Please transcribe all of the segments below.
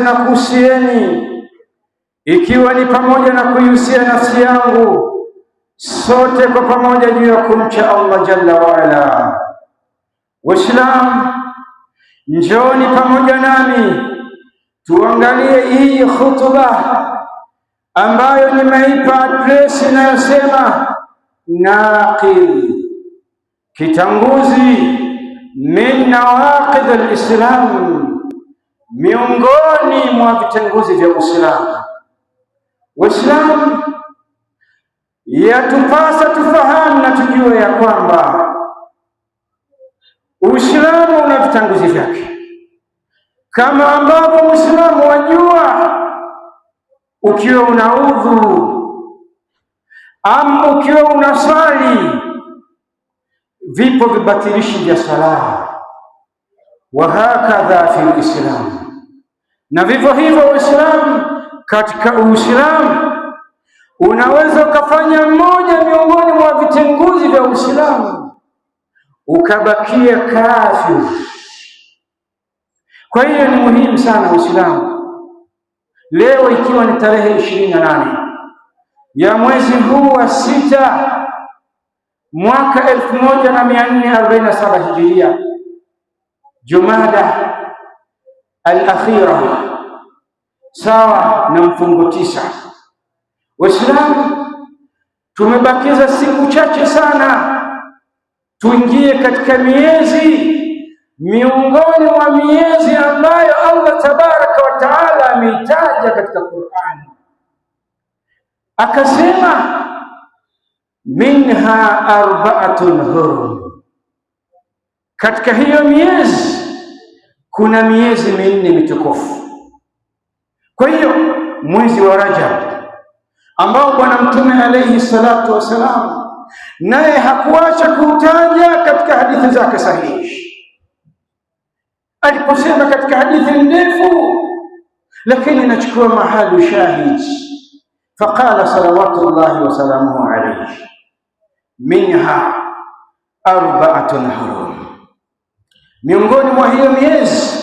nakuhusieni, ikiwa ni pamoja na kuihusia nafsi yangu, sote kwa pamoja juu ya kumcha Allah jalla waala. Waislamu, njoni pamoja nami tuangalie hii khutba ambayo nimeipa address inayosema naqid, kitanguzi min nawaqid al-Islam, miongoni mwa vitenguzi vya Uislamu. Waislamu, yatupasa tufahamu na tujue ya kwamba Uislamu una vitanguzi vyake, kama ambavyo Muislamu wajua ukiwa unaudhu au ukiwa unaswali vipo vibatilishi vya sala, wa hakadha fi Islam. Na vivyo hivyo Uislamu, katika Uislamu unaweza ukafanya mmoja miongoni mwa vitenguzi vya Uislamu ukabakia kafir. Kwa hiyo ni muhimu sana Uislamu. Leo ikiwa ni tarehe 28 ya mwezi huu wa 6 mwaka 1447 Hijiria, Jumada al-akhira, sawa na mfungo 9. Waislamu, tumebakiza siku chache sana tuingie katika miezi miongoni mwa miezi ambayo Allah tabaraka wa taala ameitaja katika Qur'an, akasema minha arba'atun hurum. Katika hiyo miezi kuna miezi minne mitukufu. Kwa hiyo mwezi wa Rajab ambao Bwana Mtume alayhi salatu wasalam naye hakuacha kutaja katika hadithi zake sahihi, aliposema katika hadithi ndefu lakini inachukua mahali shahid, faqala salawatullahi wasalamuhu alayhi minha arba'atun hurum. Miongoni mwa hiyo miezi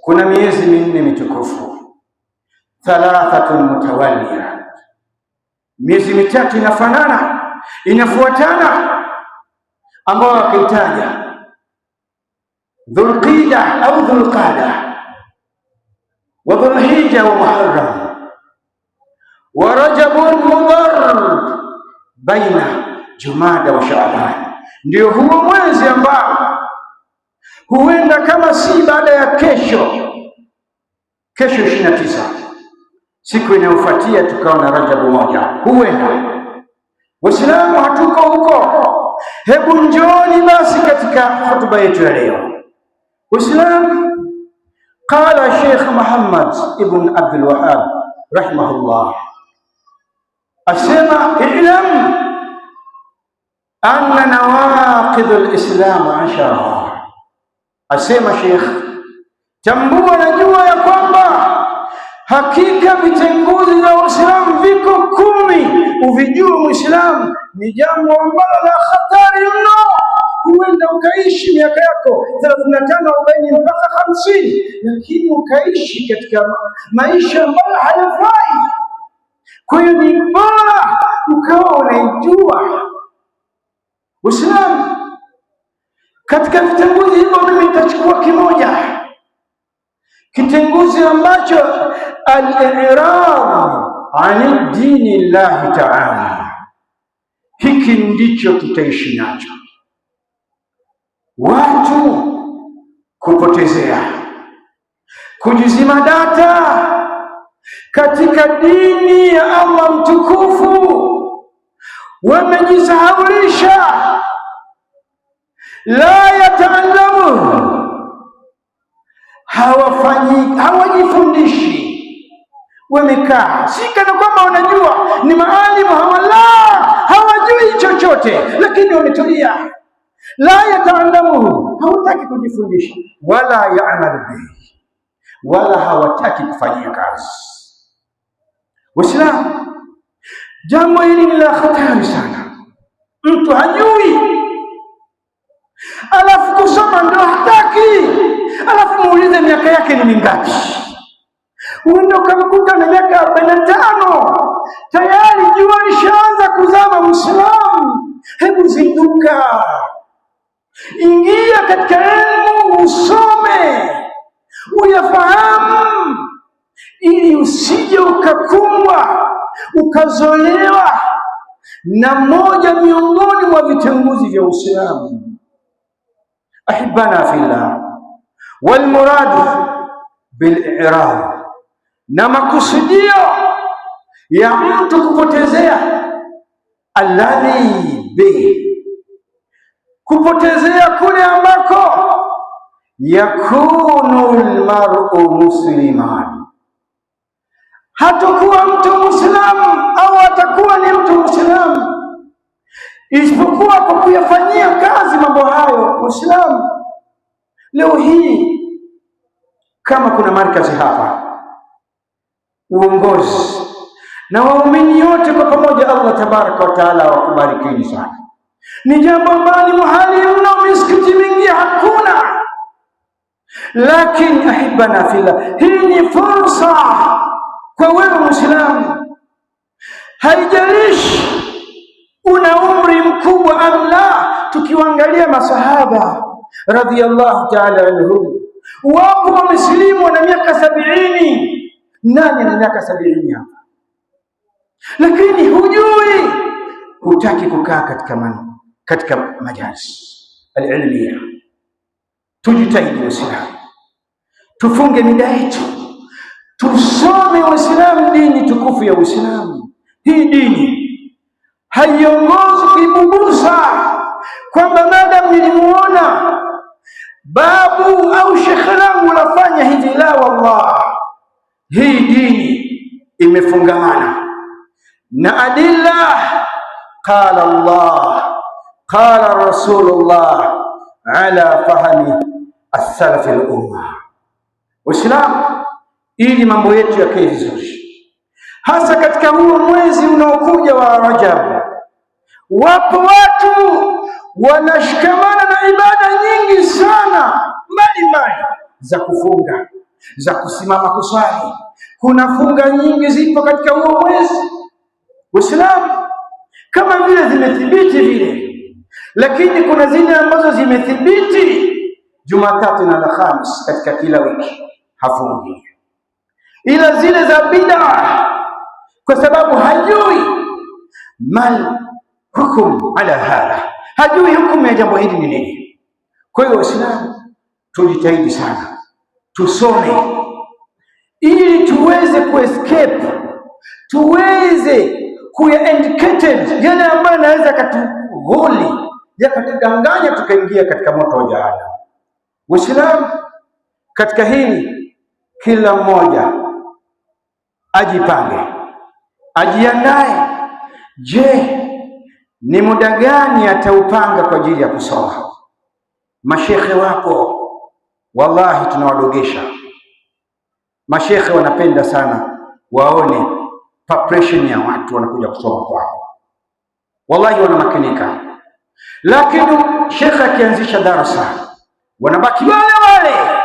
kuna miezi minne mitukufu, thalathatun mutawaliya, miezi mitatu inafuatana, ambao akaitaja Dhulqida au Dhulqada wa Dhulhijja wa Muharram wa Rajabun Mudhar baina Jumada wa Shaaban. Ndio huo mwezi ambao huenda kama si baada ya kesho 29, siku inayofuatia tukaona Rajabu moja, huenda. Waislamu, hatuko huko. Hebu njoni basi katika hotuba yetu ya leo. Waislamu, qala Sheikh Muhammad ibn Abdul Wahhab rahimahullah, asema ilam anna nawaqid al-Islam 10. Asema Sheikh, tambua, najua ya kwamba hakika vitenguzi vya Uislamu viko 10. Uvijue Muislamu ni jambo ambalo la hatari mno. Huenda ukaishi miaka yako 35, 40 mpaka 50, lakini ukaishi katika maisha ambayo hayafai. Kwa hiyo ni bora ukawa unaijua Uislamu. Katika vitenguzi hivyo mimi nitachukua kimoja, kitenguzi ambacho al-i'rad an dini llahi ta'ala. Hiki ndicho tutaishi nacho, watu kupotezea, kujizima data katika dini ya Allah mtukufu. Wamejisahaulisha, la yataallamu, hawajifundishi. Wamekaa si kana kwamba wanajua, ni maalimu, hawajui chochote, lakini wametulia. La yataallamu, hawataki kujifundisha, wala ya'malu bihi, wala hawataki kufanyia kazi. Waislamu, jambo hili ni la hatari sana. Mtu hajui, alafu kusoma ndio hataki, alafu muulize miaka yake ni mingapi. Huenda ukamkuta na miaka 45 tayari jua lishaanza kuzama. Muislamu, hebu zinduka, ingia katika elimu, usome, uyafahamu, ili usije ukakumbwa ukazolewa na moja miongoni mwa vitenguzi vya Uislamu. Ahibana fillah, wal murad bil i'rad, na makusudio ya mtu kupotezea, alladhi bi, kupotezea kule ambako yakunu almar'u musliman, hatakuwa mtu Muislamu au atakuwa ni mtu Muislamu isipokuwa kwa kuyafanyia kazi mambo hayo. Muislamu, leo hii kama kuna markazi hapa, uongozi na waumini yote kwa pamoja, Allah tabaraka wa taala wakubarikini sana. Ni jambo ambalo ni muhali mno, misikiti mingi hakuna, lakini ahibana fillah, hii ni fursa kwa wewe Muislamu. Haijalishi una umri mkubwa am la. Tukiwaangalia masahaba radhiyallahu ta'ala anhum, wapo wamesilimu na miaka 70. Nani ana miaka 70 hapa? Lakini hujui, hutaki kukaa katika majalis alilmiya. Tujitahidi Waislamu, tufunge mida yetu, tusome Waislamu dini tukufu ya Uislamu. Hii dini haiongozi kibubusa kwamba madam nilimuona babu au shekhe langu lafanya hivi. La wallah, hii dini imefungamana na adilla. Qala Allah, qala Rasulullah ala fahmi as-salaf al-umma. Waislamu, ili mambo yetu yakae vizuri, hasa katika huu mwezi unaokuja wa Rajab, wapo watu wanashikamana na ibada nyingi sana mbalimbali, za kufunga, za kusimama kuswali. Kuna funga nyingi zipo katika huo mwezi Uislamu, kama vile zimethibiti vile, lakini kuna zile ambazo zimethibiti Jumatatu na Alhamis katika kila wiki hafungi, ila zile za bid'a, kwa sababu hajui mal hukum ala hadha, hajui hukumu ya jambo hili ni nini. Kwa hiyo Waislamu, tujitahidi sana, tusome ili tuweze kuescape, tuweze kuyaindicate yale ambayo yanaweza katugholi, yakatudanganya tukaingia katika moto wa jahannam. Waislamu, katika hili kila mmoja ajipange, ajiandae. Je, ni muda gani ataupanga kwa ajili ya kusoma? Mashekhe wapo, wallahi tunawadogesha. Mashekhe wanapenda sana waone population ya watu wanakuja kusoma kwao, wallahi wanamakinika. Lakini shekhe akianzisha darasa, wanabaki wale wale,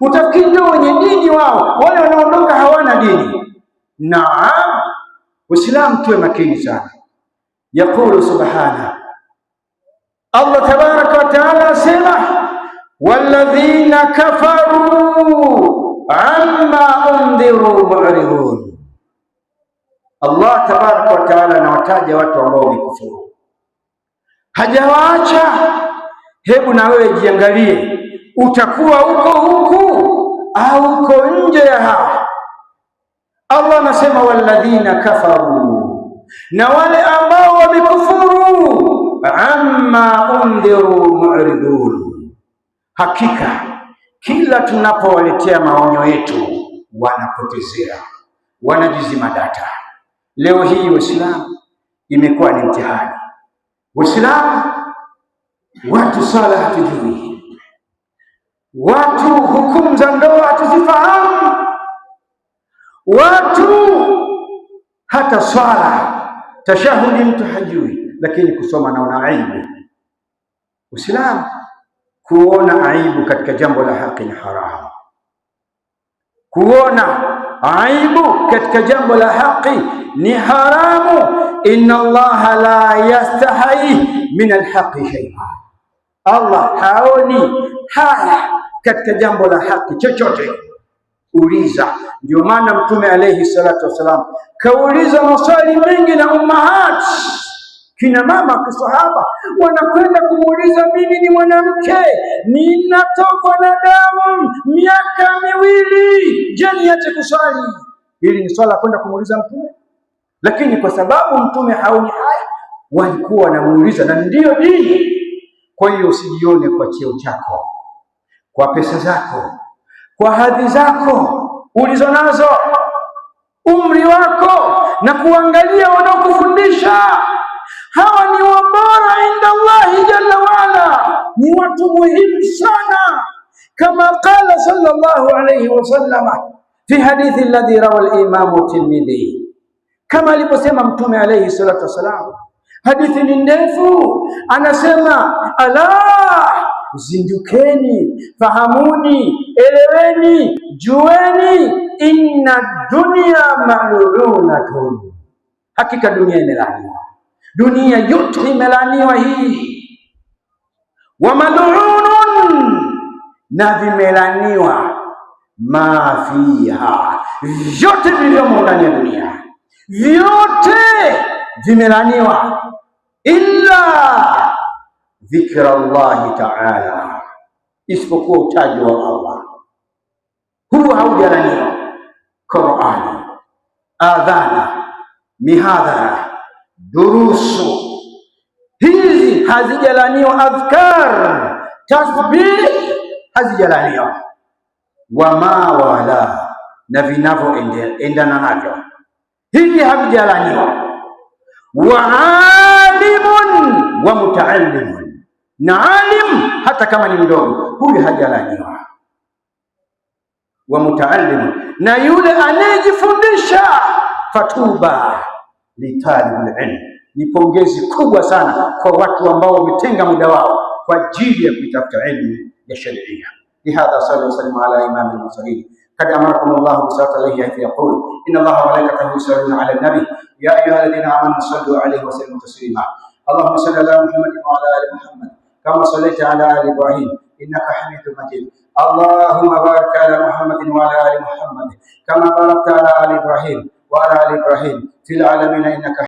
utafikiri ndio wenye dini wao, wale wanaondoka hawana dini. Naam, Waislamu tuwe makini sana. Yaqulu subhana, Allah tabaraka wa taala asema, walladhina kafaru amma undhiru mu'ridun. Allah tabaraka wa taala anawataja watu ambao wamekufuru, hajawaacha. Hebu na wewe jiangalie, utakuwa uko huku au uko nje ya hawa. Allah anasema walladhina kafaru, na wale ambao wamekufuru, amma undhiru mu'ridun, hakika kila tunapowaletea maonyo yetu wanapotezea, wanajizima data. Leo hii Waislamu imekuwa ni mtihani. Waislamu, watu sala hatujui, watu hukumu za ndoa hatuzifahamu, watu hata swala tashahudi mtu hajui, lakini kusoma naona aibu. Uislamu, kuona aibu katika jambo la haki ni haramu. Kuona aibu katika jambo la haki ni haramu. Inna Allaha la yastahi min alhaqi shay'a, Allah haoni haya katika jambo la haki chochote. Uliza. Ndio maana Mtume alayhi salatu wasalam kauliza maswali mengi na ummahat, kina mama kisahaba wanakwenda kumuuliza, mimi ni mwanamke ninatokwa na damu miaka 2, je, niache kuswali? Hili ni swala kwenda kumuuliza Mtume, lakini kwa sababu Mtume haoni haya walikuwa wanamuuliza, na ndiyo dini. Kwa hiyo usijione kwa cheo chako, kwa pesa zako, kwa hadhi zako ulizo nazo, umri wako, na kuangalia wanaokufundisha. Hawa ni wabora inda Allahi jalla waala, ni watu muhimu sana, kama qala sallallahu alayhi wasallam fi hadithi alladhi rawa al-Imam Tirmidhi, kama aliposema Mtume alayhi salatu wasalam. Hadithi ni ndefu, anasema ala zindukeni, fahamuni, eleweni, jueni, inna dunya mal'unatun, hakika dunia imelaniwa. Dunia yote imelaniwa hii. Wa mal'unun, na vimelaniwa ma fiha, vyote vilivyomo ndani ya dunia, vyote vimelaniwa illa dhikra Allahi ta'ala, isipokuwa utaji wa Allah. Huwa haujalaniwa. Qur'ani, adhana, mihadhara, durusu, hizi hazijalaniwa. Adhkar, tasbih, hazijalaniwa. Wama wala, na vinavyoendana navyo, hivi havijalaniwa. Wa alimun wa mutaallimun, na alim hata kama ni mdogo, huyu hajalaniwa. Wa mutaallimun, na yule anayejifundisha. Fatuba litalibul ilm, ni pongezi kubwa sana kwa watu ambao wametenga muda wao kwa ajili ya kutafuta elimu ya sharia. Lihadha sallu sallimu ala imamil mursalin قد أمركم الله بصلاة عليه حيث يقول إن الله وملائكته يصلون على النبي يا أيها الذين آمنوا صلوا عليه وسلموا تسليما. اللهم صل على محمد وعلى آل محمد كما صليت على آل إبراهيم إنك حميد مجيد. اللهم بارك على محمد وعلى آل محمد كما باركت على آل إبراهيم وعلى آل إبراهيم في العالمين إنك